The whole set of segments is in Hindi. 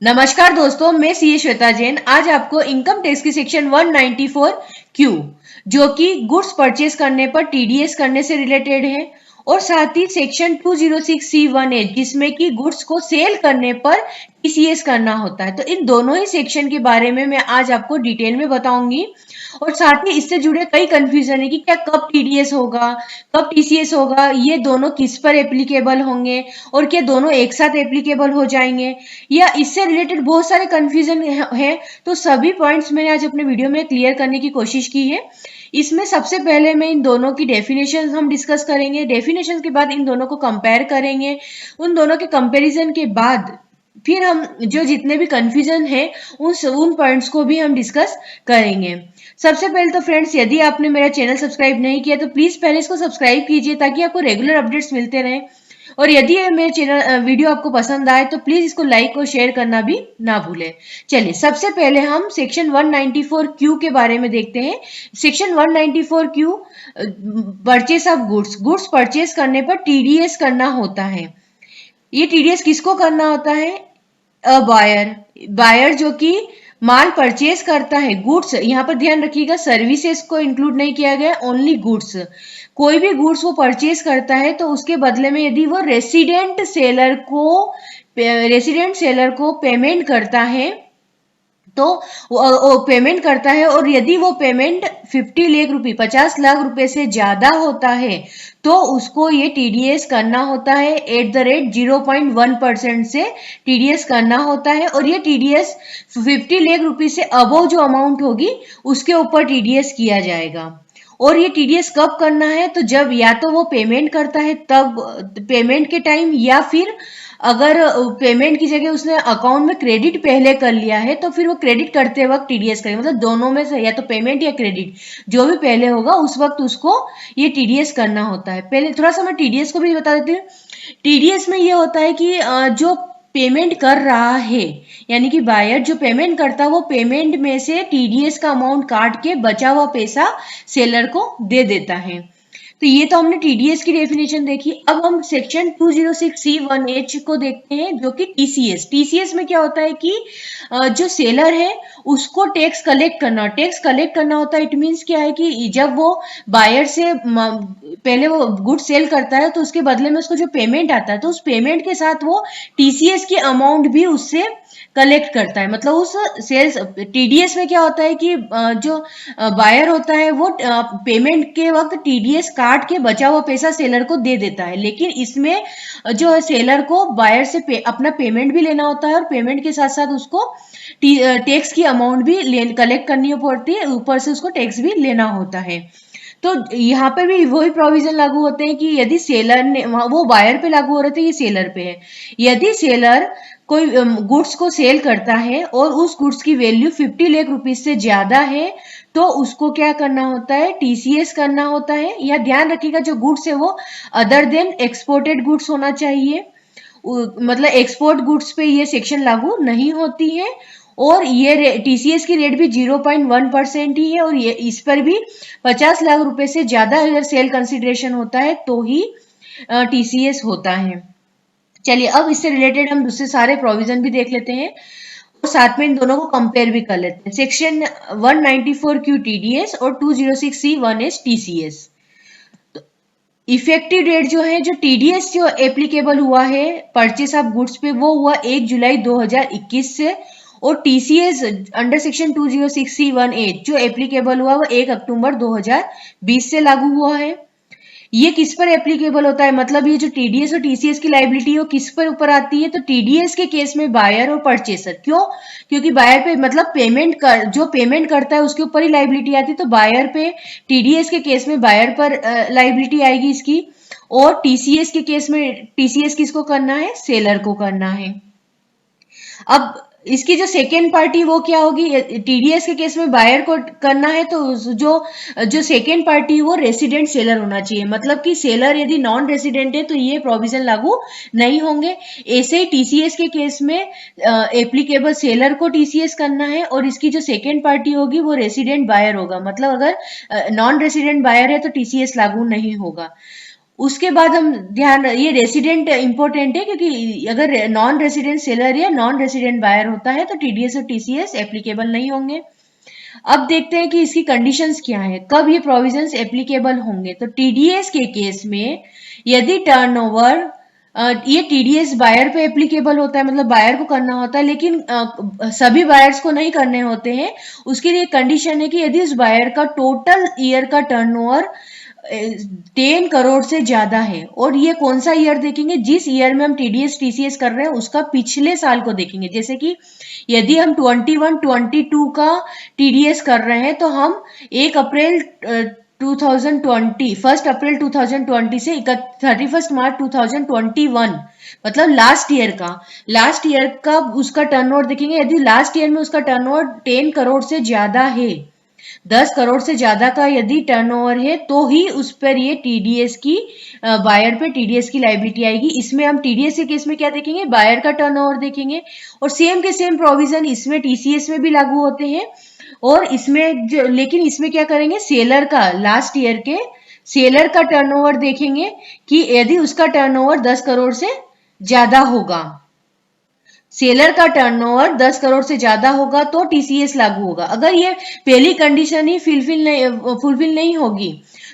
नमस्कार दोस्तों, मैं सीए श्वेता जैन आज आपको इनकम टैक्स की सेक्शन 194 क्यू जो कि गुड्स परचेज करने पर टीडीएस करने से रिलेटेड है और साथ ही सेक्शन 206C1H जिसमें कि गुड्स को सेल करने पर टीसीएस करना होता है। तो इन दोनों ही सेक्शन के बारे में मैं आज आपको डिटेल में बताऊंगी और साथ ही इससे जुड़े कई कंफ्यूजन है कि क्या कब टीडीएस होगा, कब टीसीएस होगा, ये दोनों किस पर एप्लीकेबल होंगे और क्या दोनों एक साथ एप्लीकेबल हो जाएंगे या इससे रिलेटेड बहुत सारे कंफ्यूजन है। तो सभी पॉइंट्स मैंने आज अपने वीडियो में क्लियर करने की कोशिश की है। इसमें सबसे पहले मैं इन दोनों की डेफिनेशन हम डिस्कस करेंगे, डेफिनेशन के बाद इन दोनों को कंपेयर करेंगे, उन दोनों के कंपैरिजन के बाद फिर हम जो जितने भी कंफ्यूजन है उन पॉइंट्स को भी हम डिस्कस करेंगे। सबसे पहले तो फ्रेंड्स, यदि आपने मेरा चैनल सब्सक्राइब नहीं किया तो प्लीज पहले इसको सब्सक्राइब कीजिए ताकि आपको रेगुलर अपडेट्स मिलते रहें। और यदि ये मेरे चैनल वीडियो आपको पसंद आए तो प्लीज इसको लाइक और शेयर करना भी ना भूलें। चलिए सबसे पहले हम सेक्शन 194 क्यू के बारे में देखते हैं। Section 194 Q purchase of goods purchase करने पर टीडीएस करना होता है। ये टीडीएस किसको करना होता है? बायर जो कि माल परचेज करता है, गुड्स, यहाँ पर ध्यान रखिएगा सर्विसेज को इंक्लूड नहीं किया गया, ओनली गुड्स। कोई भी गुड्स वो परचेज करता है तो उसके बदले में यदि वो रेसिडेंट सेलर को पेमेंट करता है तो वो पेमेंट करता है और यदि वो पेमेंट 50 लाख रुपए से ज्यादा होता है तो उसको ये टीडीएस करना होता है @0.1% से टीडीएस करना होता है। और ये टीडीएस 50 लाख रुपए से अबव जो अमाउंट होगी उसके ऊपर टीडीएस किया जाएगा। और ये टीडीएस कब करना है? तो जब या तो वो पेमेंट करता है तब, पेमेंट के टाइम, या फिर अगर पेमेंट की जगह उसने अकाउंट में क्रेडिट पहले कर लिया है तो फिर वो क्रेडिट करते वक्त टीडीएस करेगा। मतलब दोनों में से या तो पेमेंट या क्रेडिट जो भी पहले होगा उस वक्त उसको ये टीडीएस करना होता है। पहले थोड़ा सा मैं टीडीएस को भी बता देती हूँ। टीडीएस में ये होता है कि जो पेमेंट कर रहा है यानी कि बायर जो पेमेंट करता है वो पेमेंट में से टीडीएस का अमाउंट काट के बचा हुआ पैसा सेलर को दे देता है। तो ये तो हमने टीडीएस की डेफिनेशन देखी। अब हम सेक्शन 206C1H को देखते हैं जो कि टीसीएस। टीसीएस में क्या होता है कि जो सेलर है उसको टैक्स कलेक्ट करना होता है। इट मीन्स क्या है कि जब वो बायर से पहले वो गुड सेल करता है तो उसके बदले में उसको जो पेमेंट आता है तो उस पेमेंट के साथ वो टीसीएस की अमाउंट भी उससे कलेक्ट करता है। मतलब उस सेल्स टीडीएस में क्या होता है कि जो बायर होता है वो पेमेंट के वक्त टीडीएस काट के बचा हुआ पैसा सेलर को दे देता है, लेकिन इसमें जो है सेलर को बायर से अपना पेमेंट भी लेना होता है और पेमेंट के साथ साथ उसको टैक्स की अमाउंट भी कलेक्ट करनी पड़ती है, ऊपर से उसको टैक्स भी लेना होता है। तो यहाँ पर भी वही प्रोविजन लागू होते हैं कि यदि सेलर ने, वो बायर पे लागू हो रहे थे, ये सेलर पे है। यदि सेलर कोई गुड्स को सेल करता है और उस गुड्स की वैल्यू 50 लाख रुपीज से ज्यादा है तो उसको क्या करना होता है? टीसीएस करना होता है। या ध्यान रखिएगा जो गुड्स है वो अदर देन एक्सपोर्टेड गुड्स होना चाहिए। मतलब एक्सपोर्ट गुड्स पे ये सेक्शन लागू नहीं होती है। और ये टीसीएस की रेट भी 0.1% ही है और ये इस पर भी 50 लाख रुपए से ज्यादा अगर सेल कंसिडरेशन होता है तो ही टीसीएस होता है। चलिए अब इससे रिलेटेड हम दूसरे सारे प्रोविजन भी देख लेते हैं और साथ में इन दोनों को कंपेयर भी कर लेते हैं। सेक्शन 194 क्यू टीडीएस और 206C1H टीसीएस। इफेक्टिव डेट जो है, जो टीडीएस जो एप्लीकेबल हुआ है परचेस ऑफ गुड्स पे वो हुआ 1 जुलाई 2021 से और टीसीएस अंडर सेक्शन 206C1H जो एप्लीकेबल हुआ वो 1 अक्टूबर 2020 से लागू हुआ है। ये किस पर एप्लीकेबल होता है? मतलब ये जो टीडीएस और टीसीएस की लाइबिलिटी है वो किस पर ऊपर आती है? तो टीडीएस के केस में बायर और परचेसर। क्यों? क्योंकि बायर पे मतलब जो पेमेंट करता है उसके ऊपर ही लाइबिलिटी आती है। तो बायर पे टीडीएस के केस में बायर पर लाइबिलिटी आएगी इसकी, और टीसीएस के केस में टीसीएस किसको करना है? सेलर को करना है। अब इसकी जो सेकेंड पार्टी वो क्या होगी? टीडीएस के केस में बायर को करना है तो जो सेकेंड पार्टी वो रेसिडेंट सेलर होना चाहिए। मतलब कि सेलर यदि नॉन रेसिडेंट है तो ये प्रोविजन लागू नहीं होंगे। ऐसे ही टीसीएस के केस में एप्लीकेबल सेलर को टीसीएस करना है और इसकी जो सेकेंड पार्टी होगी वो रेसिडेंट बायर होगा। मतलब अगर नॉन रेसिडेंट बायर है तो टीसीएस लागू नहीं होगा। उसके बाद हम ध्यान, ये रेसिडेंट इंपॉर्टेंट है क्योंकि अगर नॉन रेसिडेंट सेलर या नॉन रेसिडेंट बायर होता है तो टीडीएस और टीसीएस एप्लीकेबल नहीं होंगे। अब देखते हैं कि इसकी कंडीशंस क्या है, कब ये प्रोविजंस एप्लीकेबल होंगे। तो टीडीएस के केस में यदि टर्नओवर, ये टीडीएस बायर पे एप्लीकेबल होता है, मतलब बायर को करना होता है, लेकिन सभी बायर्स को नहीं करने होते हैं। उसके लिए कंडीशन है कि यदि उस बायर का टोटल ईयर का टर्नओवर 10 करोड़ से ज्यादा है। और ये कौन सा ईयर देखेंगे, जिस ईयर में हम टीडीएस टीसीएस कर रहे हैं उसका पिछले साल को देखेंगे। जैसे कि यदि हम 21-22 का टीडीएस कर रहे हैं तो हम 1 अप्रैल 2020, 1 अप्रैल 2020 से 31 मार्च 2021, मतलब लास्ट ईयर का उसका टर्नओवर देखेंगे। यदि लास्ट ईयर में उसका टर्नओवर 10 करोड़ से ज्यादा है, 10 करोड़ से ज्यादा का यदि टर्नओवर है, तो ही उस पर ये टीडीएस की, बायर पे टीडीएस की लायबिलिटी आएगी। इसमें हम टीडीएस के केस में क्या देखेंगे, बायर का टर्नओवर देखेंगे। और सेम के सेम प्रोविजन इसमें टीसीएस में भी लागू होते हैं। और इसमें जो, लेकिन इसमें क्या करेंगे, सेलर का लास्ट ईयर के सेलर का टर्नओवर देखेंगे कि यदि उसका टर्नओवर 10 करोड़ से ज्यादा होगा, सेलर का टर्नओवर 10 करोड़ से ज्यादा होगा तो टीसीएस लागू होगा। अगर ये पहली कंडीशन ही फुलफिल नहीं होगी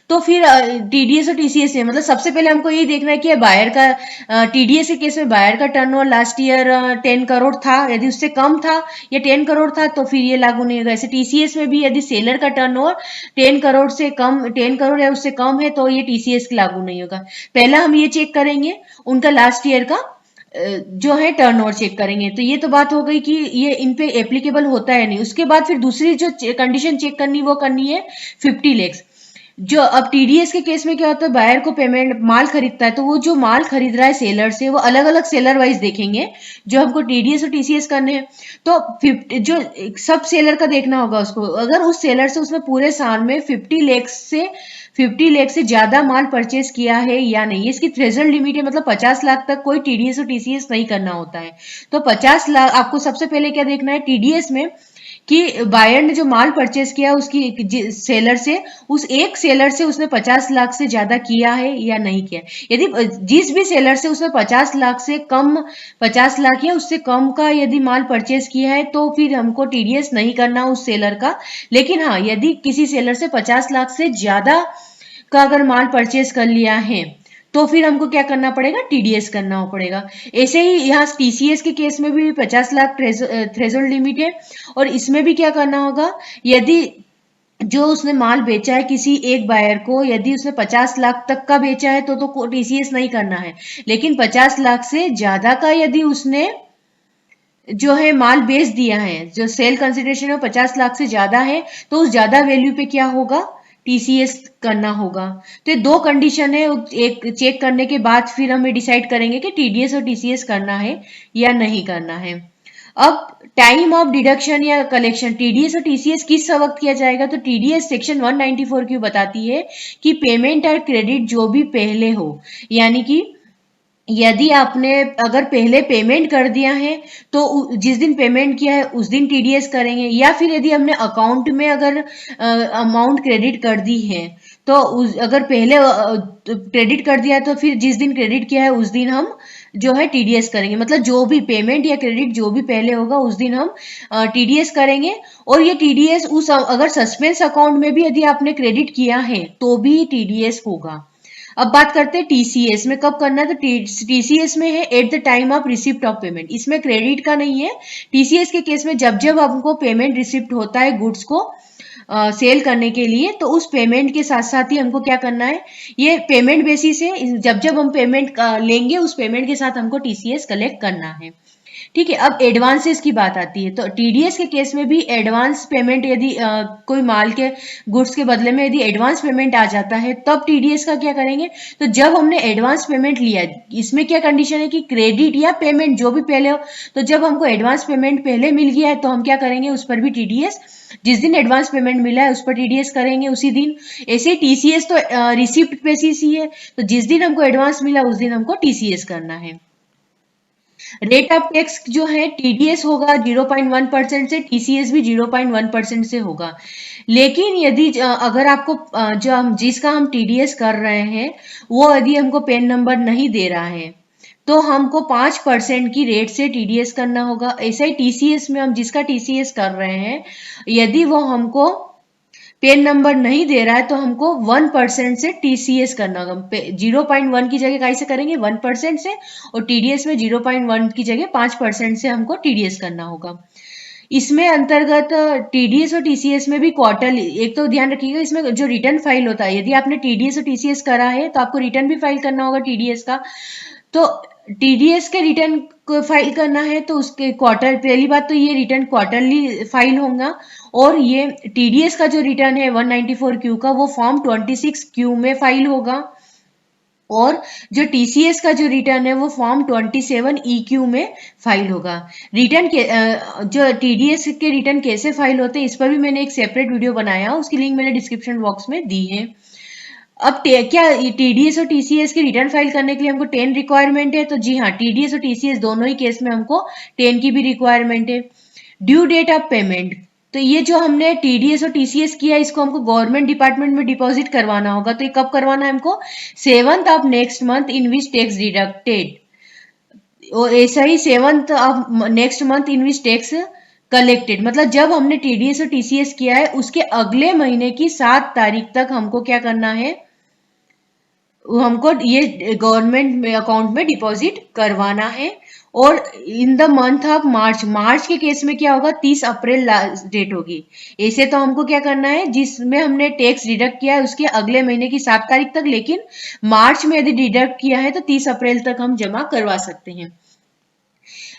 तो फिर टीडीएस और टीसीएस है, मतलब सबसे पहले हमको यही देखना है कि बायर का, टीडीएस के केस में बायर का टर्नओवर लास्ट ईयर 10 करोड़ था, यदि उससे कम था या 10 करोड़ था तो फिर ये लागू नहीं होगा। ऐसे टीसीएस में भी यदि सेलर का टर्नओवर 10 करोड़ से कम, 10 करोड़ या उससे कम है तो ये टीसीएस लागू नहीं होगा। पहला हम ये चेक करेंगे उनका लास्ट ईयर का जो है टर्नओवर चेक करेंगे। तो ये तो बात हो गई कि ये इन पे एप्लीकेबल होता है नहीं। उसके बाद फिर दूसरी जो कंडीशन चेक करनी वो करनी है 50 लाख। जो अब टीडीएस के केस में क्या होता है, बायर को पेमेंट माल खरीदता है तो वो जो माल खरीद रहा है सेलर से, वो अलग अलग सेलर वाइज देखेंगे जो हमको टीडीएस और टीसीएस करने हैं। तो 50 जो सब सेलर का देखना होगा उसको, अगर उस सेलर से उसने पूरे साल में 50 लाख से ज्यादा माल परचेज किया है या नहीं। इसकी थ्रेशोल्ड लिमिट है, मतलब 50 लाख तक कोई टीडीएस और टीसीएस नहीं करना होता है। तो 50 लाख आपको सबसे पहले क्या देखना है टीडीएस में कि बायर ने जो माल परचेज किया उसकी सेलर से, उस एक सेलर से उसने 50 लाख से ज्यादा किया है या नहीं किया। यदि जिस भी सेलर से उसने 50 लाख से कम, 50 लाख या उससे कम का यदि माल परचेज किया है तो फिर हमको टीडीएस नहीं करना उस सेलर का। लेकिन हाँ, यदि किसी सेलर से 50 लाख से ज्यादा का अगर माल परचेज कर लिया है तो फिर हमको क्या करना पड़ेगा, टीडीएस करना पड़ेगा। ऐसे ही यहाँ टीसीएस के केस में भी 50 लाख थ्रेशोल्ड लिमिट है। और इसमें भी क्या करना होगा, यदि जो उसने माल बेचा है किसी एक बायर को, यदि उसने 50 लाख तक का बेचा है तो टीसीएस नहीं करना है। लेकिन 50 लाख से ज्यादा का यदि उसने जो है माल बेच दिया है, जो सेल कंसिडरेशन है 50 लाख से ज्यादा है, तो उस ज्यादा वैल्यू पे क्या होगा, टीसीएस करना होगा। तो ये दो कंडीशन है, एक चेक करने के बाद फिर हमें डिसाइड करेंगे कि टीडीएस और टीसीएस करना है या नहीं करना है। अब टाइम ऑफ डिडक्शन या कलेक्शन, टीडीएस और टीसीएस किस वक्त किया जाएगा, तो टीडीएस सेक्शन 194 क्यों बताती है कि पेमेंट और क्रेडिट जो भी पहले हो, यानी कि यदि आपने अगर पहले पेमेंट कर दिया है तो जिस दिन पेमेंट किया है उस दिन टीडीएस करेंगे, या फिर यदि हमने अकाउंट में अगर अमाउंट क्रेडिट कर दी है तो अगर पहले क्रेडिट कर दिया है तो फिर जिस दिन क्रेडिट किया है उस दिन हम जो है टीडीएस करेंगे। मतलब जो भी पेमेंट या क्रेडिट जो भी पहले होगा उस दिन हम टीडीएस करेंगे। और ये टीडीएस उस अगर सस्पेंस अकाउंट में भी यदि आपने क्रेडिट किया है तो भी टीडीएस होगा। अब बात करते हैं टीसीएस में कब करना है, तो टीसीएस में है at the time of receipt of payment, इसमें क्रेडिट का नहीं है। टीसीएस के केस में जब जब हमको पेमेंट रिसिप्ट होता है गुड्स को सेल करने के लिए, तो उस पेमेंट के साथ साथ ही हमको क्या करना है, ये पेमेंट बेसिस है, जब जब हम पेमेंट लेंगे उस पेमेंट के साथ हमको टीसीएस कलेक्ट करना है। ठीक है, अब एडवांसेस की बात आती है। तो टीडीएस के केस में भी एडवांस पेमेंट यदि कोई माल के गुड्स के बदले में यदि एडवांस पेमेंट आ जाता है तब टीडीएस का क्या करेंगे, तो जब हमने एडवांस पेमेंट लिया, इसमें क्या कंडीशन है कि क्रेडिट या पेमेंट जो भी पहले हो, तो जब हमको एडवांस पेमेंट पहले मिल गया है तो हम क्या करेंगे, उस पर भी टीडीएस, जिस दिन एडवांस पेमेंट मिला है उस पर टीडीएस करेंगे उसी दिन। ऐसे टीसीएस तो रिसिप्ट बेसिस ही है, तो जिस दिन हमको एडवांस मिला उस दिन हमको टीसीएस करना है। रेट ऑफ टैक्स जो है टीडीएस होगा 0.1% से, टीसीएस भी 0.1% से होगा। लेकिन यदि अगर आपको जो हम जिसका हम टीडीएस कर रहे हैं वो यदि हमको पेन नंबर नहीं दे रहा है तो हमको 5% की रेट से टीडीएस करना होगा। ऐसा ही टीसीएस में हम जिसका टीसीएस कर रहे हैं यदि वो हमको पेन नंबर नहीं दे रहा है तो हमको 1% से टीसीएस करना होगा। 0.1 की जगह कैसे करेंगे 1% से, और टीडीएस में 0.1 की जगह 5% से हमको टीडीएस करना होगा। इसमें अंतर्गत टीडीएस और टीसीएस में भी क्वार्टरली, एक तो ध्यान रखिएगा इसमें जो रिटर्न फाइल होता है, यदि आपने टीडीएस और टीसीएस करा है तो आपको रिटर्न भी फाइल करना होगा टीडीएस का। तो टीडीएस के रिटर्न को फाइल करना है तो उसके क्वार्टर, पहली बात तो ये रिटर्न क्वार्टरली फाइल होगा, और ये टीडीएस का जो रिटर्न है 194Q का वो फॉर्म 26Q में फाइल होगा, और जो टीसीएस का जो रिटर्न है वो फॉर्म 27EQ में फाइल होगा। रिटर्न के जो टीडीएस के रिटर्न कैसे फाइल होते हैं इस पर भी मैंने एक सेपरेट वीडियो बनाया, उसकी लिंक मैंने डिस्क्रिप्शन बॉक्स में दी है। अब क्या टीडीएस और टीसीएस की रिटर्न फाइल करने के लिए हमको 10 रिक्वायरमेंट है, तो जी हाँ, टीडीएस और टीसीएस दोनों ही केस में हमको 10 की भी रिक्वायरमेंट है। ड्यू डेट ऑफ पेमेंट, तो ये जो हमने टीडीएस और टीसीएस किया इसको हमको गवर्नमेंट डिपार्टमेंट में डिपॉजिट करवाना होगा, तो ये कब करवाना है हमको 7th of next month in which tax deducted, और ऐसा ही 7th of next month in which tax collected, मतलब जब हमने टीडीएस और टीसीएस किया है उसके अगले महीने की 7 तारीख तक हमको क्या करना है, हमको ये गवर्नमेंट अकाउंट में डिपॉजिट करवाना है। और in the month of March, March के केस में क्या होगा 30 अप्रैल लास्ट डेट होगी। ऐसे तो हमको क्या करना है जिसमें हमने टैक्स डिडक्ट किया है उसके अगले महीने की 7 तारीख तक, लेकिन मार्च में यदि डिडक्ट किया है तो 30 अप्रैल तक हम जमा करवा सकते हैं।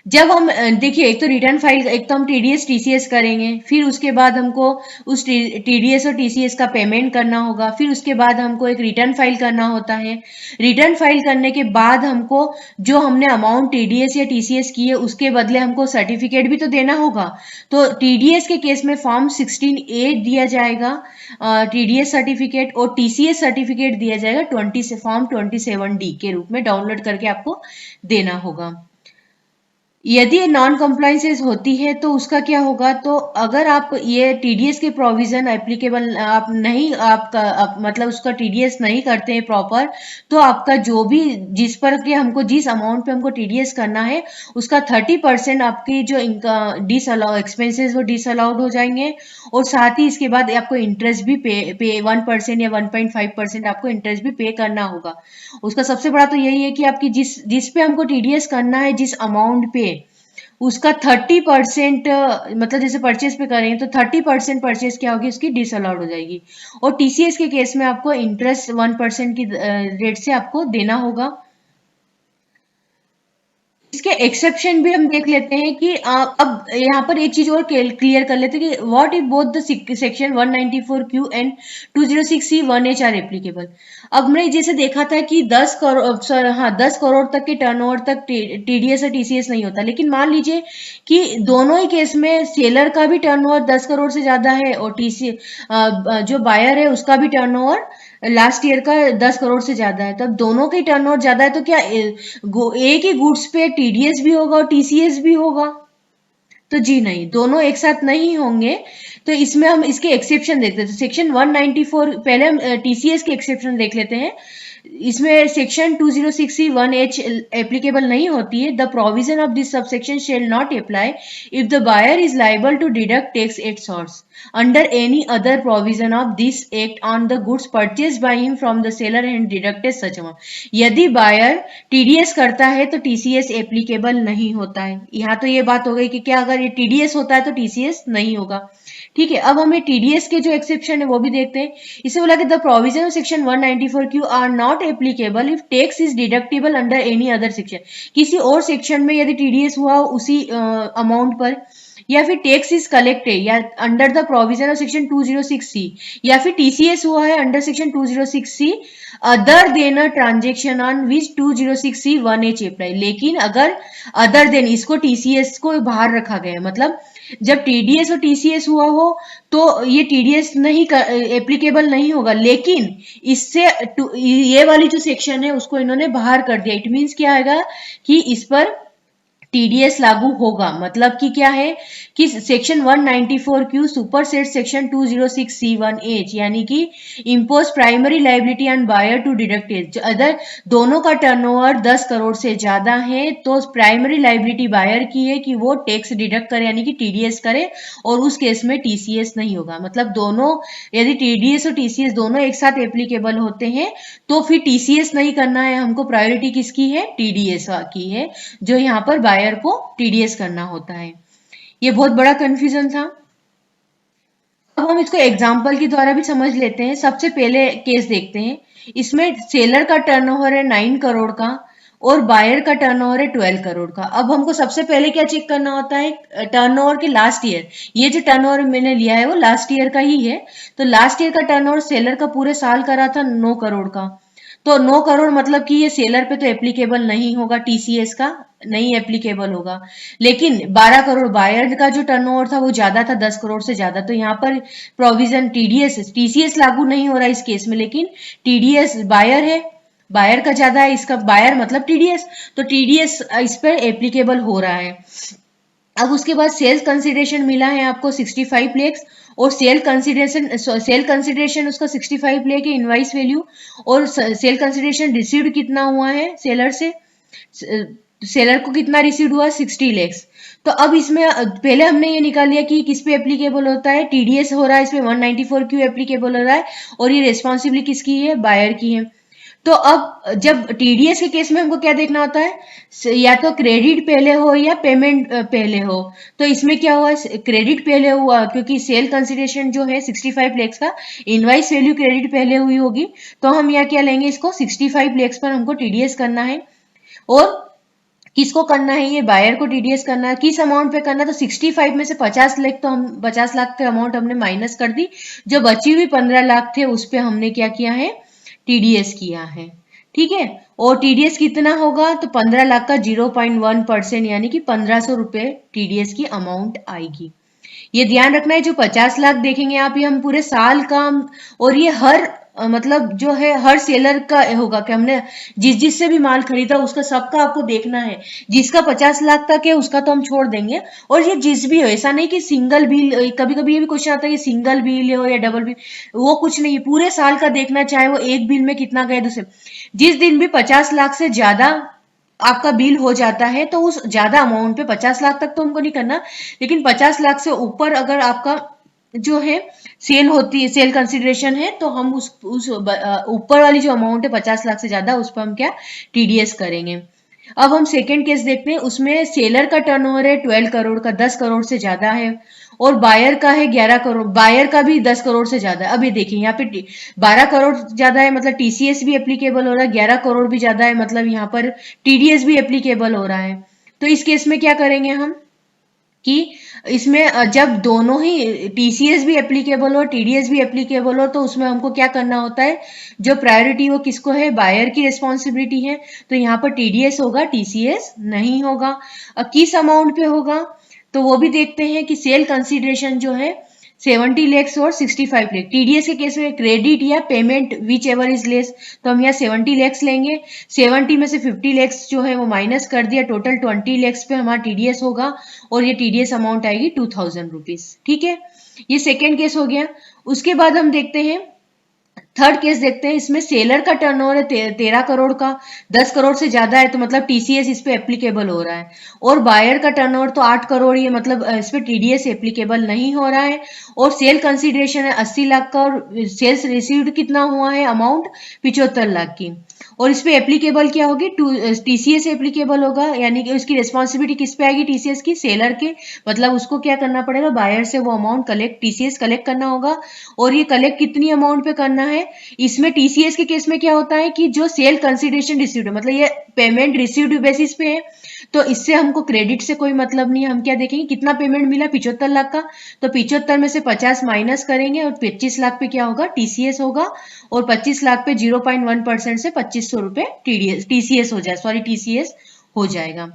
जब हम देखिए, एक तो रिटर्न फाइल, एक तो हम टीडीएस टीसीएस करेंगे, फिर उसके बाद हमको उस टीडीएस और टीसीएस का पेमेंट करना होगा, फिर उसके बाद हमको एक रिटर्न फाइल करना होता है। रिटर्न फाइल करने के बाद हमको जो हमने अमाउंट टीडीएस या टीसीएस की है उसके बदले हमको सर्टिफिकेट भी तो देना होगा। तो टीडीएस के केस में फॉर्म 16A दिया जाएगा टीडीएस सर्टिफिकेट, और टीसीएस सर्टिफिकेट दिया जाएगा फॉर्म 27D के रूप में डाउनलोड करके आपको देना होगा। यदि नॉन कंप्लाइंसेस होती है तो उसका क्या होगा, तो अगर आप ये टीडीएस के प्रोविजन एप्लीकेबल आप नहीं, मतलब उसका टीडीएस नहीं करते हैं प्रॉपर, तो आपका जो भी जिस पर के हमको जिस अमाउंट पे हमको टीडीएस करना है उसका 30% आपकी जो डिसअलाउ एक्सपेंसेस वो डिसअलाउड हो जाएंगे, और साथ ही इसके बाद आपको इंटरेस्ट भी पे 1% या 1.5% आपको इंटरेस्ट भी पे करना होगा। उसका सबसे बड़ा तो यही है कि आपकी जिस पे हमको टीडीएस करना है जिस अमाउंट पे, उसका 30% मतलब जैसे परचेज पे करेंगे तो 30% परचेज क्या होगी उसकी डिसअलाउड हो जाएगी। और टीसीएस के केस में आपको इंटरेस्ट 1% की रेट से आपको देना होगा। इसके एक्सेप्शन भी हम देख लेते हैं कि अब यहाँ पर एक चीज और क्लियर कर लेते हैं कि what if both the section 194Q and 206C 1H are applicable. अब हमने जैसे देखा था कि 10 करोड़, हाँ 10 करोड़ तक के टर्नओवर तक टीडीएस और टीसीएस नहीं होता, लेकिन मान लीजिए कि दोनों ही केस में सेलर का भी टर्नओवर 10 करोड़ से ज्यादा है और टीसी जो बायर है उसका भी टर्नओवर लास्ट ईयर का 10 करोड़ से ज्यादा है, तब दोनों का टर्नओवर ज्यादा है तो क्या एक ही गुड्स पे टीडीएस भी होगा और टीसीएस भी होगा, तो जी नहीं, दोनों एक साथ नहीं होंगे। तो इसमें हम इसके एक्सेप्शन देखते हैं, तो सेक्शन 194 पहले हम टीसीएस के एक्सेप्शन देख लेते हैं। इसमें सेक्शन 206C 1H एप्लीकेबल नहीं होती है। The provision of this subsection shall not apply if the buyer is liable to deduct tax at source under any other provision of this act on the goods purchase by him from the seller and deducted such amount. यदि बायर टीडीएस करता है तो टीसीएस एप्लीकेबल नहीं होता है। यहाँ तो ये बात हो गई कि क्या अगर ये टीडीएस होता है तो टीसीएस नहीं होगा। ठीक है, अब हमें टीडीएस के जो एक्सेप्शन है वो भी देखते हैं। इसे बोला कि the provision of section 194Q are not applicable if tax is deductible under any other section. किसी और सेक्शन में यदि टीडीएस हुआ उसी अमाउंट पर, या फिर टैक्स इज कलेक्टेड या under the provision of section 206C, या फिर टीसीएस हुआ है under section 206C other than a transaction on which 206C 1H apply. लेकिन अगर अदर देन, इसको टीसीएस को बाहर रखा गया है, मतलब जब टीडीएस और टीसीएस हुआ हो तो ये टीडीएस नहीं एप्लीकेबल नहीं होगा, लेकिन इससे ये वाली जो सेक्शन है उसको इन्होंने बाहर कर दिया। इट मीन्स क्या आएगा कि इस पर टीडीएस लागू होगा। मतलब कि क्या है कि section 194Q superset section 206C1H, यानी कि impose primary liability on buyer to deduct it. अगर दोनों का टर्नओवर 10 करोड़ से ज्यादा है तो प्राइमरी लाइबिलिटी बायर की है कि वो टैक्स डिडक्ट करे, यानी कि टीडीएस करे, और उस केस में टीसीएस नहीं होगा। मतलब दोनों, यदि टीडीएस और टीसीएस दोनों एक साथ एप्लीकेबल होते हैं तो फिर टीसीएस नहीं करना है हमको, प्रायोरिटी किसकी है, टीडीएस की है, जो यहाँ पर बायर को टीडीएस करना होता है। ये बहुत बड़ा कंफ्यूजन था। अब हम इसको एग्जाम्पल के द्वारा भी समझ लेते हैं। सबसे पहले केस देखते हैं। इसमें सेलर का टर्नओवर है 9 करोड़ का और बायर का टर्नओवर है 12 करोड़ का। अब हमको सबसे पहले क्या चेक करना होता है, टर्नओवर के लास्ट ईयर। ये जो टर्नओवर मैंने लिया है वो लास्ट ईयर का ही है। तो लास्ट ईयर का टर्नओवर सेलर का पूरे साल का रहा था 9 करोड़ का। तो 9 करोड़ मतलब कि ये सेलर पे तो एप्लीकेबल नहीं होगा, टीसीएस का नहीं एप्लीकेबल होगा। लेकिन 12 करोड़ बायर का जो टर्नओवर था वो ज्यादा था, 10 करोड़ से ज्यादा, तो यहाँ पर प्रोविजन टीडीएस टीसीएस लागू नहीं हो रहा इस केस में, लेकिन टीडीएस बायर है, बायर का ज्यादा है, इसका बायर मतलब टीडीएस, तो टीडीएस इस पर एप्लीकेबल हो रहा है। अब उसके बाद सेल्स कंसिडरेशन मिला है आपको 65 लाख, और सेल कंसिडरेशन उसका 65 लाख है इनवाइस वैल्यू, और सेल कंसिडरेशन रिसीव्ड कितना हुआ है सेलर से, सेलर को कितना रिसीव्ड हुआ, 60 लाख। तो अब इसमें पहले हमने ये निकाल लिया कि किस पे एप्लीकेबल होता है, टीडीएस हो रहा है, इसमें 194Q एप्लीकेबल हो रहा है, और ये रेस्पॉन्सिबिलिटी किसकी है, बायर की है। तो अब जब टीडीएस के केस में हमको क्या देखना होता है, या तो क्रेडिट पहले हो या पेमेंट पहले हो। तो इसमें क्या हुआ, क्रेडिट पहले हुआ क्योंकि सेल कंसिडरेशन जो है 65 लाख का, इनवाइस वैल्यू क्रेडिट पहले हुई होगी, तो हम यहाँ क्या लेंगे, इसको 65 लाख पर हमको टीडीएस करना है। और किसको करना है, ये बायर को टीडीएस करना है। किस अमाउंट पे करना है, तो 65 में से 50 लाख, तो हम 50 लाख का अमाउंट हमने माइनस कर दी, जो बची हुई 15 लाख थे उस पे हमने क्या किया है, टीडीएस किया है। ठीक है, और टीडीएस कितना होगा, तो 15 लाख का 0.1%, यानी कि 1500 रुपए टीडीएस की अमाउंट आएगी। ये ध्यान रखना है, जो 50 लाख देखेंगे आप, ये हम पूरे साल का, और ये हर मतलब जो है हर सेलर का होगा कि हमने जिस से भी माल खरीदा उसका सबका आपको देखना है। जिसका 50 लाख तक है उसका तो हम छोड़ देंगे, और ये जिस भी हो, ऐसा नहीं कि सिंगल बिल, कभी कभी ये भी क्वेश्चन आता है कि सिंगल बिल हो या डबल बिल, वो कुछ नहीं, पूरे साल का देखना, चाहे वो एक बिल में कितना गया दूसरे। जिस दिन भी 50 लाख से ज्यादा आपका बिल हो जाता है तो उस ज्यादा अमाउंट पे, 50 लाख तक तो हमको नहीं करना, लेकिन 50 लाख से ऊपर अगर आपका जो है सेल होती है, सेल कंसिडरेशन है, तो हम उस ऊपर वाली जो अमाउंट है 50 लाख से ज्यादा, उस पर हम क्या टीडीएस करेंगे। अब हम सेकेंड केस देखते हैं। उसमें सेलर का टर्नओवर है 12 करोड़ का, 10 करोड़ से ज्यादा है, और बायर का है 11 करोड़, बायर का भी 10 करोड़ से ज्यादा है। अब ये देखिए यहाँ पे 12 करोड़ ज्यादा है, मतलब टीसीएस भी एप्लीकेबल हो रहा है, 11 करोड़ भी ज्यादा है, मतलब यहाँ पर टीडीएस भी एप्लीकेबल हो रहा है। तो इस केस में क्या करेंगे हम, कि इसमें जब दोनों ही टीसीएस भी एप्लीकेबल हो, टीडीएस भी एप्लीकेबल हो, तो उसमें हमको क्या करना होता है, जो प्रायोरिटी वो किसको है, बायर की रिस्पॉन्सिबिलिटी है, तो यहाँ पर टीडीएस होगा, टीसीएस नहीं होगा। अब किस अमाउंट पे होगा, तो वो भी देखते हैं कि सेल कंसिडरेशन जो है 70 लाख और 65 लाख। टीडीएस के केस में क्रेडिट या payment which ever is less, तो हम यहाँ 70 लाख लेंगे। 70 में से 50 लाख जो है वो माइनस कर दिया, टोटल 20 लाख पे हमारा टीडीएस होगा, और ये टीडीएस अमाउंट आएगी 2000 रुपीज। ठीक है, ये सेकेंड केस हो गया। उसके बाद हम देखते हैं थर्ड केस देखते हैं। इसमें सेलर का टर्नओवर है 13 करोड़ का, 10 करोड़ से ज्यादा है, तो मतलब टीसीएस इस पे एप्लीकेबल हो रहा है। और बायर का टर्नओवर तो 8 करोड़, ये मतलब इस पे टीडीएस एप्लीकेबल नहीं हो रहा है। और सेल कंसिडरेशन है 80 लाख का, और सेल्स रिसीव्ड कितना हुआ है अमाउंट, 75 लाख की। और इस पे एप्लीकेबल क्या होगी, टीसीएस एप्लीकेबल होगा, यानी कि उसकी रिस्पॉन्सिबिलिटी किस पे आएगी, टीसीएस की, सेलर के, मतलब उसको क्या करना पड़ेगा, बायर से वो अमाउंट कलेक्ट, टीसीएस कलेक्ट करना होगा। और ये कलेक्ट कितनी अमाउंट पे करना है, इसमें टीसीएस के केस में क्या होता है कि जो सेल कंसिडरेशन रिसीव्ड है, मतलब ये पेमेंट रिसीव्ड बेसिस पे है, तो इससे हमको क्रेडिट से कोई मतलब नहीं है। हम क्या देखेंगे कितना पेमेंट मिला, 75 लाख का, तो 75 में से 50 माइनस करेंगे, और 25 लाख पे क्या होगा, टीसीएस होगा, और 25 लाख पे 0.1% से 2500 रुपए टीसीएस हो जाए, सॉरी टीसीएस हो जाएगा।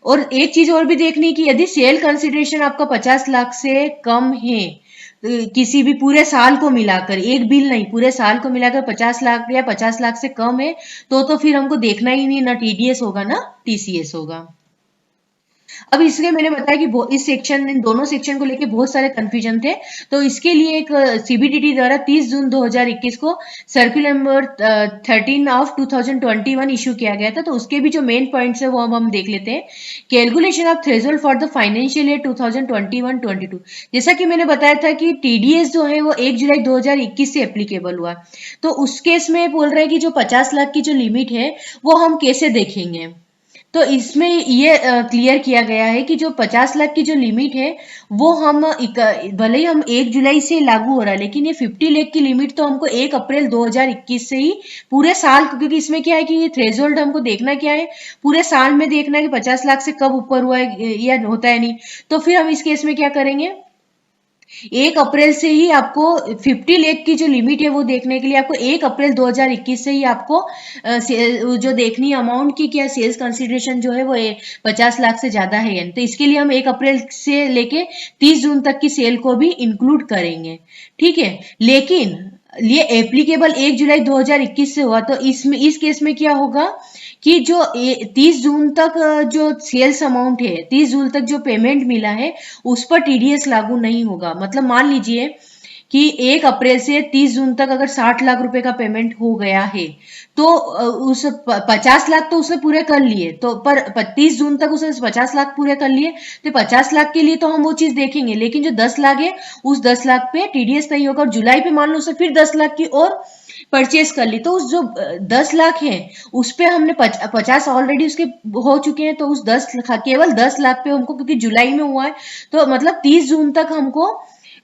और एक चीज और भी देखनी कि यदि सेल कंसिडरेशन आपका 50 लाख से कम है, किसी भी पूरे साल को मिलाकर, एक बिल नहीं, पूरे साल को मिलाकर 50 लाख या 50 लाख से कम है, तो फिर हमको देखना ही नहीं, ना टीडीएस होगा ना टीसीएस होगा। अब इसलिए मैंने बताया कि इस सेक्शन, इन दोनों सेक्शन को लेके बहुत सारे कंफ्यूजन थे, तो इसके लिए एक सीबीडीटी द्वारा 30 जून 2021 को सर्कुलर नंबर 13 ऑफ 2021 इशू किया गया था। तो उसके भी जो मेन पॉइंट्स है वो हम देख लेते हैं। Calculation of threshold for the financial year 2021-22। जैसा कि मैंने बताया था कि टीडीएस जो है वो 1 जुलाई 2021 से एप्लीकेबल हुआ, तो उस केस में बोल रहे हैं कि जो 50 लाख की जो लिमिट है वो हम कैसे देखेंगे। तो इसमें ये क्लियर किया गया है कि जो 50 लाख की जो लिमिट है वो हम भले ही हम 1 जुलाई से लागू हो रहा है, लेकिन ये 50 लाख की लिमिट तो हमको 1 अप्रैल 2021 से ही पूरे साल, क्योंकि इसमें क्या है कि ये थ्रेशोल्ड हमको देखना क्या है, पूरे साल में देखना है कि 50 लाख से कब ऊपर हुआ है या होता है नहीं। तो फिर हम इस केस में क्या करेंगे, 1 अप्रैल से ही आपको 50 लाख की जो लिमिट है वो देखने के लिए आपको 1 अप्रैल 2021 से ही आपको जो देखनी अमाउंट की क्या सेल्स कंसिडरेशन जो है वो 50 लाख से ज्यादा है, तो इसके लिए हम 1 अप्रैल से लेके 30 जून तक की सेल को भी इंक्लूड करेंगे। ठीक है, लेकिन ये एप्लीकेबल 1 जुलाई 2021 से हुआ, तो इसमें इस केस में क्या होगा कि जो 30 जून तक जो सेल्स अमाउंट है, 30 जून तक जो पेमेंट मिला है उस पर टीडीएस लागू नहीं होगा। मतलब मान लीजिए कि 1 अप्रैल से 30 जून तक अगर 60 लाख रुपए का पेमेंट हो गया है, तो उस 50 लाख तो उसने पूरे कर लिए, तो पर 30 जून तक उसने 50 लाख पूरे कर लिए, तो 50 लाख के लिए तो हम वो चीज देखेंगे, लेकिन जो 10 लाख है उस 10 लाख पे टीडीएस नहीं होगा। और जुलाई पे मान लो उसने फिर 10 लाख की और परचेज कर ली, तो उस जो 10 लाख है उस पे हमने 50 ऑलरेडी उसके हो चुके हैं, तो उस 10 केवल 10 लाख पे हमको, क्योंकि जुलाई में हुआ है, तो मतलब 30 जून तक हमको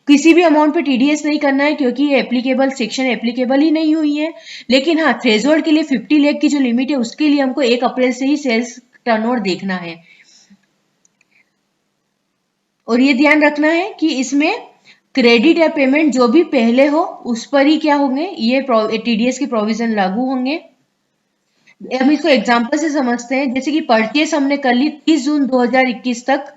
किसी भी अमाउंट पे टीडीएस नहीं करना है, क्योंकि ये एप्लीकेबल सेक्शन एप्लीकेबल ही नहीं हुई है। लेकिन हाँ, थ्रेशोल्ड के लिए 50 लाख की जो लिमिट है उसके लिए हमको 1 अप्रैल से ही सेल्स टर्नओवर देखना है। और ये ध्यान रखना है कि इसमें क्रेडिट या पेमेंट जो भी पहले हो उस पर ही क्या होंगे, ये टीडीएस के प्रोविजन लागू होंगे। हम इसको एग्जांपल से समझते हैं। जैसे कि परचेस हमने कर ली 30 जून 2021 तक,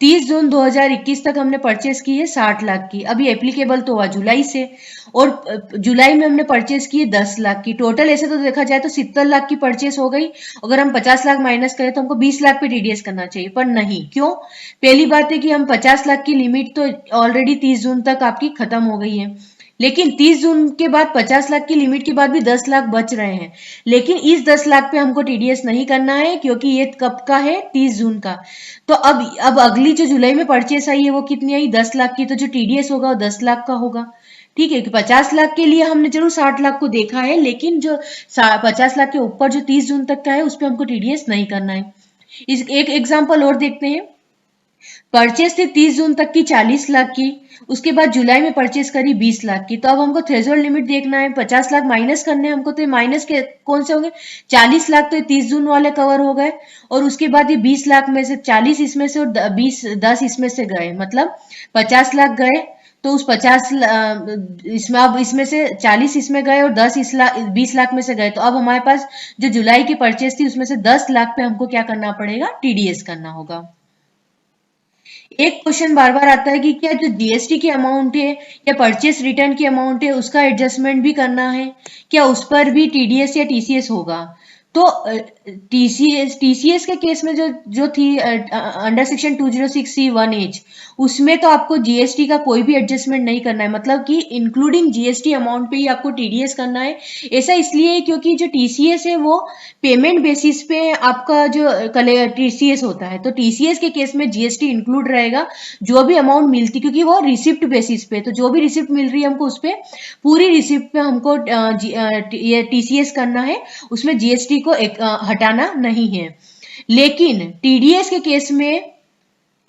30 जून 2021 तक हमने परचेस की है 60 लाख की। अभी एप्लीकेबल तो हुआ जुलाई से, और जुलाई में हमने परचेस की है 10 लाख की। टोटल ऐसे तो देखा जाए तो 70 लाख की परचेस हो गई। अगर हम 50 लाख माइनस करें तो हमको 20 लाख पे टीडीएस करना चाहिए, पर नहीं। क्यों? पहली बात है कि हम 50 लाख की लिमिट तो ऑलरेडी 30 जून तक आपकी खत्म हो गई है, लेकिन 30 जून के बाद 50 लाख की लिमिट के बाद भी 10 लाख बच रहे हैं, लेकिन इस 10 लाख पे हमको टीडीएस नहीं करना है, क्योंकि ये कब का है, 30 जून का। तो अब अगली जो जुलाई में परचेस आई है वो कितनी आई, 10 लाख की, तो जो टीडीएस होगा वो 10 लाख का होगा। ठीक है, कि 50 लाख के लिए हमने जरूर 60 लाख को देखा है, लेकिन जो 50 लाख के ऊपर जो 30 जून तक का है उस पर हमको टीडीएस नहीं करना है। इस एक एग्जाम्पल और देखते हैं। परचेस थी 30 जून तक की 40 लाख की, उसके बाद जुलाई में परचेस करी 20 लाख की। तो अब हमको थ्रेशोल्ड लिमिट देखना है, 50 लाख माइनस करने हैं हमको, तो माइनस के कौन से होंगे, 40 लाख तो ये 30 जून वाले कवर हो गए, और उसके बाद ये 20 लाख में से 40 इसमें से और 10 इसमें से गए, मतलब 50 लाख गए। तो उस 50 इसमें अब इसमें से 40 इसमें गए और 20 लाख में से गए, तो अब हमारे पास जो जुलाई की परचेस थी उसमें से 10 लाख पे हमको क्या करना पड़ेगा, टीडीएस करना होगा। एक क्वेश्चन बार बार आता है कि क्या जो जीएसटी की अमाउंट है या परचेस रिटर्न की अमाउंट है उसका एडजस्टमेंट भी करना है, क्या उस पर भी टीडीएस या टीसीएस होगा। तो टीसीएस के केस में जो जो थी अंडर सेक्शन 206C1H, उसमें तो आपको जीएसटी का कोई भी एडजस्टमेंट नहीं करना है, मतलब कि इंक्लूडिंग जीएसटी अमाउंट पे ही आपको टीडीएस करना है। ऐसा इसलिए क्योंकि जो टीसीएस है वो पेमेंट बेसिस पे आपका जो टीसीएस होता है, तो टीसीएस के केस में जीएसटी इंक्लूड रहेगा। जो भी अमाउंट मिलती, क्योंकि वो रिसिप्ट बेसिस पे, तो जो भी रिसिप्ट मिल रही है हमको उस पर पूरी रिसिप्ट पे हमको ये टीसीएस करना है, उसमें जीएसटी को हटाना नहीं है। लेकिन टीडीएस के केस में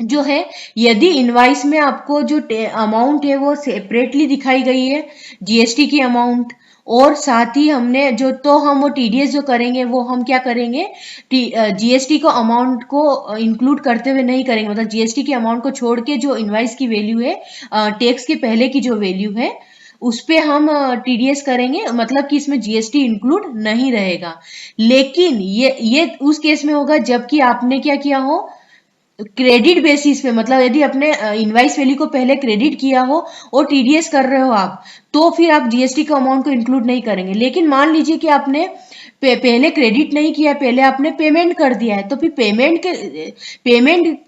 जो है, यदि इनवाइस में आपको जो अमाउंट है वो सेपरेटली दिखाई गई है, जीएसटी की अमाउंट, और साथ ही हमने जो, तो हम वो टीडीएस जो करेंगे वो हम क्या करेंगे, जीएसटी को अमाउंट को इंक्लूड करते हुए नहीं करेंगे, मतलब जीएसटी की अमाउंट को छोड़ के जो इनवाइस की वैल्यू है, टैक्स के पहले की जो वैल्यू है उस पे हम टीडीएस करेंगे, मतलब कि इसमें जीएसटी इंक्लूड नहीं रहेगा। लेकिन ये उस केस में होगा जबकि आपने क्या किया हो, क्रेडिट बेसिस पे, मतलब यदि अपने इनवाइस वैल्यू को पहले क्रेडिट किया हो और टीडीएस कर रहे हो आप, तो फिर आप जीएसटी के अमाउंट को इंक्लूड नहीं करेंगे। लेकिन मान लीजिए कि आपने पहले क्रेडिट नहीं किया, पहले आपने पेमेंट कर दिया है, तो फिर पेमेंट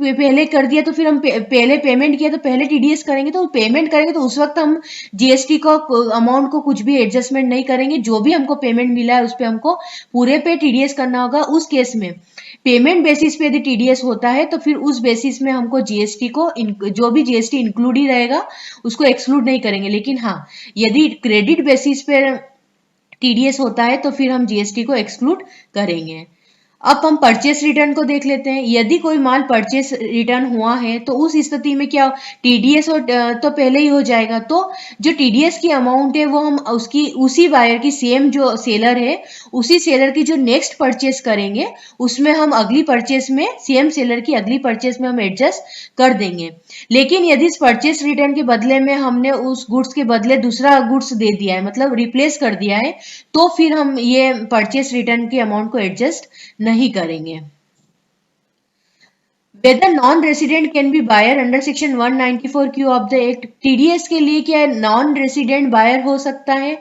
पहले कर दिया, तो फिर हम पहले पेमेंट किया तो पहले टीडीएस करेंगे, तो पेमेंट करेंगे तो उस वक्त हम जीएसटी को अमाउंट को कुछ भी एडजस्टमेंट नहीं करेंगे। जो भी हमको पेमेंट मिला है उस पर हमको पूरे पे टीडीएस करना होगा। उस केस में पेमेंट बेसिस पे यदि टीडीएस होता है तो फिर उस बेसिस में हमको जीएसटी को जो भी जीएसटी इंक्लूड ही रहेगा उसको एक्सक्लूड नहीं करेंगे। लेकिन हाँ, यदि क्रेडिट बेसिस पे टीडीएस होता है तो फिर हम जीएसटी को एक्सक्लूड करेंगे। अब हम परचेस रिटर्न को देख लेते हैं। यदि कोई माल परचेस रिटर्न हुआ है तो उस स्थिति में क्या टीडीएस और तो पहले ही हो जाएगा, तो जो टीडीएस की अमाउंट है वो हम उसकी उसी बायर की सेम जो सेलर है उसी सेलर की जो नेक्स्ट परचेस करेंगे उसमें हम अगली परचेस में सेम सेलर की अगली परचेस में हम एडजस्ट कर देंगे। लेकिन यदि इस परचेस रिटर्न के बदले में हमने उस गुड्स के बदले दूसरा गुड्स दे दिया है, मतलब रिप्लेस कर दिया है, तो फिर हम ये परचेस रिटर्न के अमाउंट को एडजस्ट नहीं करेंगे। Whether non-resident can be buyer under section 194Q of the act, TDS के लिए क्या नॉन रेसिडेंट बायर हो सकता है?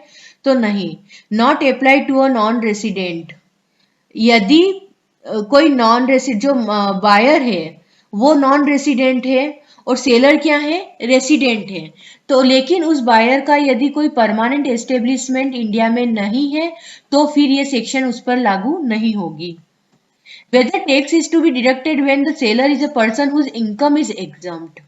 तो नहीं, not apply to a non resident. यदि कोई नॉन रेसिडेंट जो बायर है वो नॉन रेसिडेंट है और सेलर क्या है, रेसिडेंट है, तो लेकिन उस बायर का यदि कोई परमानेंट एस्टेब्लिशमेंट इंडिया में नहीं है तो फिर ये सेक्शन उस पर लागू नहीं होगी। Whether tax is to be deducted when the seller is a person whose income is exempt.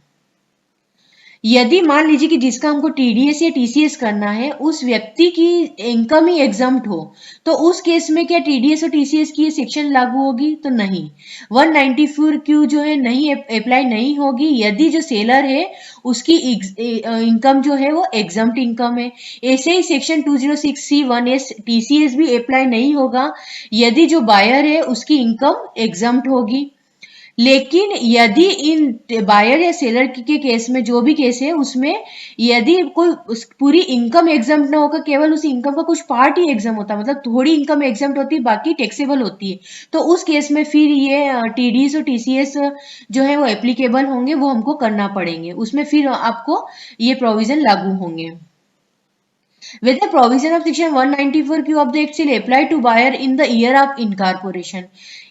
यदि मान लीजिए कि जिसका हमको टीडीएस या टीसीएस करना है उस व्यक्ति की इनकम ही एग्जम्प्ट हो, तो उस केस में क्या टीडीएस और टीसीएस की ये सेक्शन लागू होगी? तो नहीं, 194Q जो है नहीं अप्लाई नहीं होगी यदि जो सेलर है उसकी इनकम जो है वो एग्जम्प्ट इनकम है। ऐसे ही सेक्शन 206C1S टीसीएस भी अप्लाई नहीं होगा यदि जो बायर है उसकी इनकम एग्जम्प्ट होगी। लेकिन यदि इन बायर या सेलर के केस में जो भी केस है उसमें यदि कोई पूरी इनकम एग्जाम ना होकर केवल उस इनकम का कुछ पार्ट ही एग्जाम होता है, मतलब थोड़ी इनकम एग्जाम होती है बाकी टैक्सेबल होती है, तो उस केस में फिर ये टीडीएस और टीसीएस जो है वो एप्लीकेबल होंगे, वो हमको करना पड़ेंगे, उसमें फिर आपको ये प्रोविजन लागू होंगे। Whether provision of section 194Q of the Act shall apply to buyer in the year of incorporation.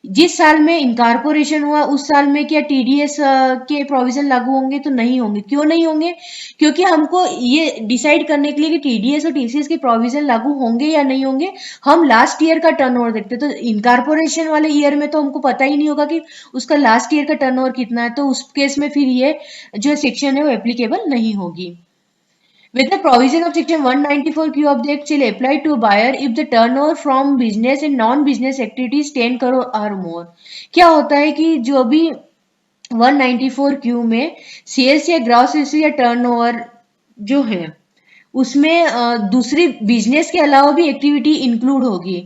जिस साल में इनकारपोरेशन हुआ उस साल में क्या टीडीएस के प्रोविजन लागू होंगे? तो नहीं होंगे। क्यों नहीं होंगे? क्योंकि हमको ये डिसाइड करने के लिए कि टीडीएस और टीसीएस के प्रोविजन लागू होंगे या नहीं होंगे, हम लास्ट ईयर का टर्नओवर देखते, तो इनकारपोरेशन वाले ईयर में तो हमको पता ही नहीं होगा कि उसका लास्ट ईयर का टर्नओवर कितना है, तो उस केस में फिर ये जो सेक्शन है वो एप्लीकेबल नहीं होगी। With the provision of section 194Q of the Act shall apply to a buyer if the turnover from business and non-business activities 10 crore or more. क्या होता है कि जो भी 194Q में सेल्स या ग्रॉस सेल्स या टर्नओवर जो है उसमें दूसरी बिजनेस के अलावा भी एक्टिविटी इंक्लूड होगी,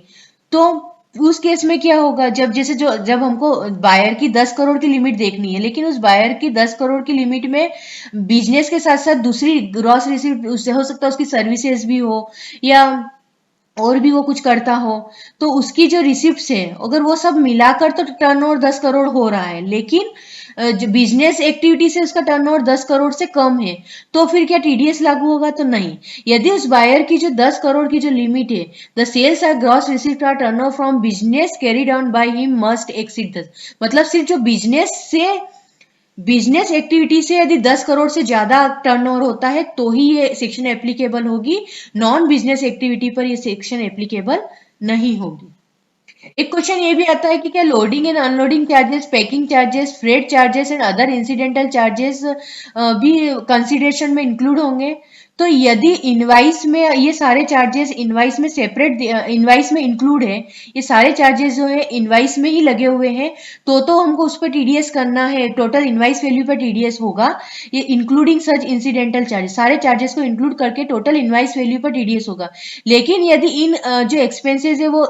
तो उस केस में क्या होगा, जब हमको बायर की 10 करोड़ की लिमिट देखनी है, लेकिन उस बायर की 10 करोड़ की लिमिट में बिजनेस के साथ साथ दूसरी ग्रॉस रिसीप्ट उससे हो सकता है उसकी सर्विसेज भी हो या और भी वो कुछ करता हो, तो उसकी जो रिसिप्ट्स है अगर वो सब मिलाकर तो टर्नओवर 10 करोड़ हो रहा है, लेकिन जो बिजनेस एक्टिविटी से उसका टर्नओवर 10 करोड़ से कम है, तो फिर क्या टीडीएस लागू होगा? तो नहीं। यदि उस बायर की जो 10 करोड़ की जो लिमिट है, the sales or gross receipt or turnover from business carried on by him must exceed 10, मतलब सिर्फ जो बिजनेस एक्टिविटी से यदि 10 करोड़ से ज्यादा टर्नओवर होता है तो ही ये सेक्शन एप्लीकेबल होगी, नॉन बिजनेस एक्टिविटी पर ये सेक्शन एप्लीकेबल नहीं होगी। एक क्वेश्चन ये भी आता है कि क्या loading and unloading charges, packing charges, freight charges and other incidental charges भी कंसिडरेशन में इंक्लूड होंगे? तो यदि इनवाइस में ये सारे चार्जेस इनवाइस में सेपरेट इनवाइस में इंक्लूड है, ये सारे चार्जेस जो है इनवाइस में ही लगे हुए हैं, तो हमको उस पर टीडीएस करना है, टोटल इनवाइस वैल्यू पर टीडीएस होगा, ये इंक्लूडिंग सच इंसिडेंटल चार्जेस, सारे चार्जेस को इंक्लूड करके टोटल इनवाइस वैल्यू पर टीडीएस होगा। लेकिन यदि इन जो एक्सपेंसेस है वो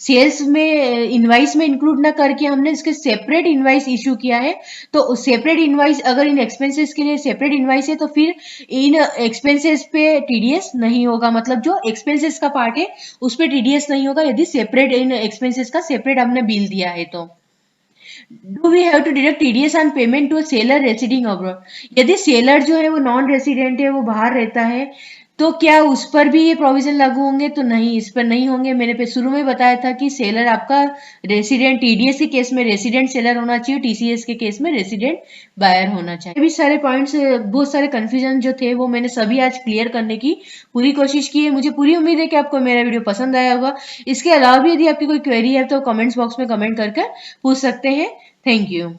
सेल्स में इनवाइस में इंक्लूड ना करके हमने इसके सेपरेट इनवाइस इशू किया है, तो सेपरेट इनवाइस अगर इन एक्सपेंसेस के लिए सेपरेट इनवाइस है तो फिर इन एक्सपेंसेस पे टीडीएस नहीं होगा, मतलब जो एक्सपेंसेस का पार्ट है उस पे टीडीएस नहीं होगा यदि सेपरेट इन एक्सपेंसेस का सेपरेट हमने बिल दिया है तो। Do we have to deduct TDS on payment to a seller residing abroad. यदि सेलर जो है वो नॉन रेसिडेंट है, वो बाहर रहता है, तो क्या उस पर भी ये प्रोविजन लागू होंगे? तो नहीं, इस पर नहीं होंगे। मैंने पे शुरू में बताया था कि सेलर आपका रेसिडेंट, टीडीएस के केस में रेसिडेंट सेलर होना चाहिए, टीसीएस के केस में रेसिडेंट बायर होना चाहिए। भी सारे पॉइंट्स, बहुत सारे कंफ्यूजन जो थे वो मैंने सभी आज क्लियर करने की पूरी कोशिश की है। मुझे पूरी उम्मीद है कि आपको मेरा वीडियो पसंद आया होगा। इसके अलावा भी यदि आपकी कोई क्वेरी है तो कमेंट्स बॉक्स में कमेंट करके पूछ सकते हैं। Thank you.